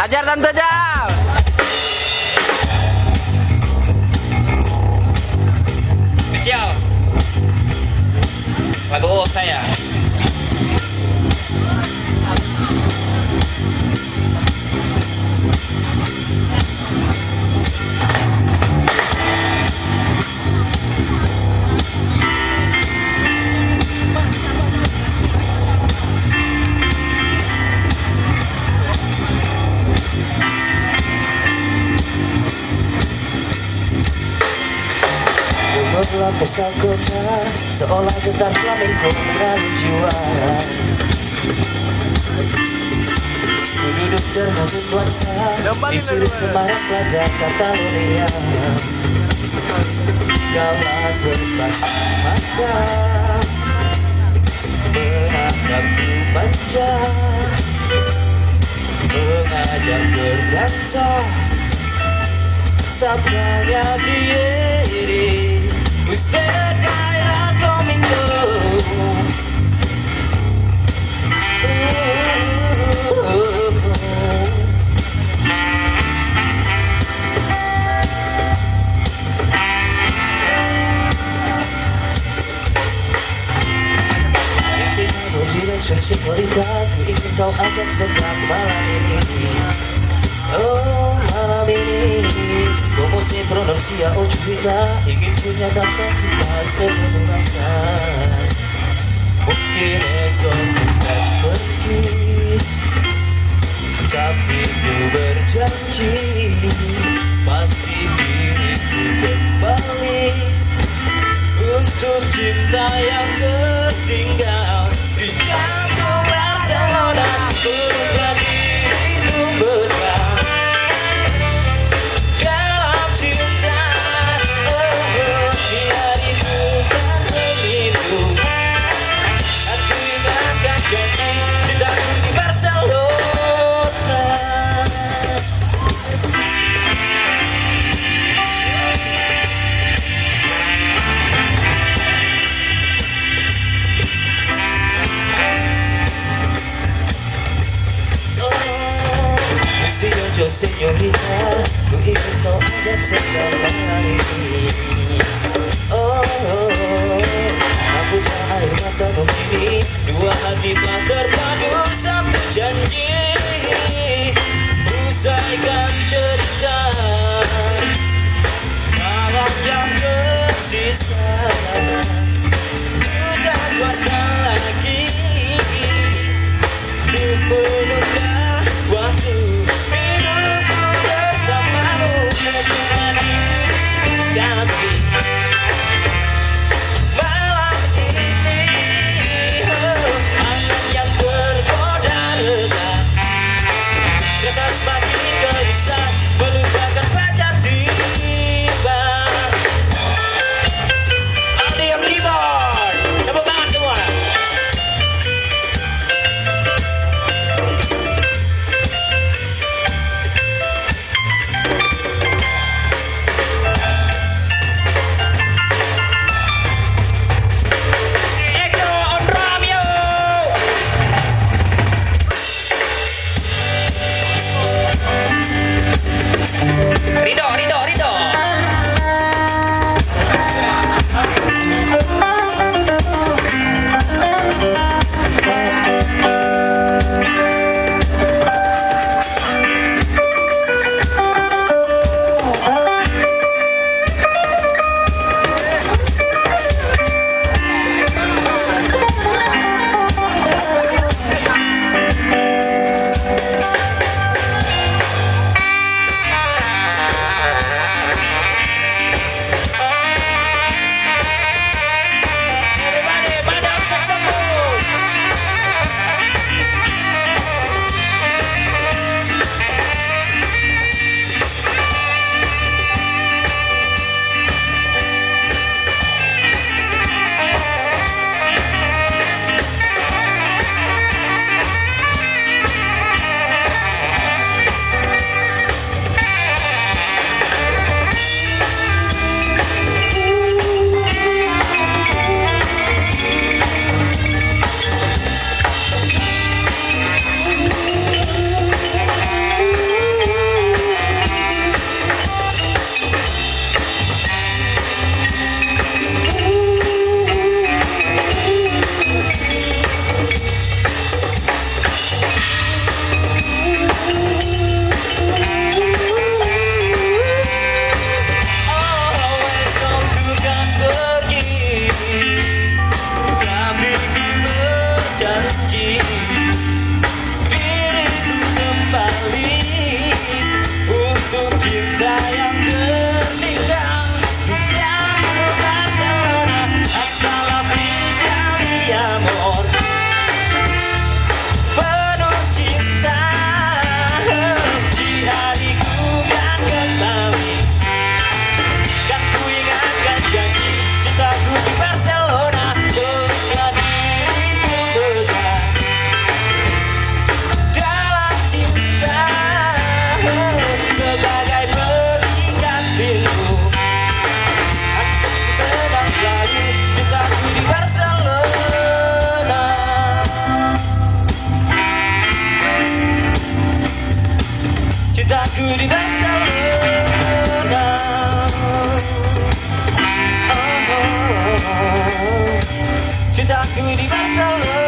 Hajar Tante Jal. Spesial lagu oh saya. Bergerak pesta kota, seolah getar flamenco merayu jiwa. Ku duduk termenung nuansa di sudut Semarang Plaza Catalonia. Kala selepas mata menatapku manja, mengajak berdansa. Sabdanya diri, usted baila conmigo. Direction señorita, ku ingin kau ajak sedang malam ini. Oh malam ini, como se pronuncia Ochuvita, ingin ku nyatakan kita sepenuh rasa. Mungkin esok kita pergi, tapi ku berjanji pasti diriku kembali untuk cinta yang tertinggal di jantung Barcelona. Kuruslah dirimu besar dalam cinta, biar itu kan seminggu. Aku ingatkan janji cintaku di Barcelona. Yo señorita, ku ingin kau ajak sedang malam ini. Oh, aku air mata begini, dua hati telah terpadu satu janji. Usaikan cerita malam yang tersisa, sudah kuasa lagi untuk menunda waktu. Malam ini, angan yang di Barcelona. Oh, cintaku di Barcelona.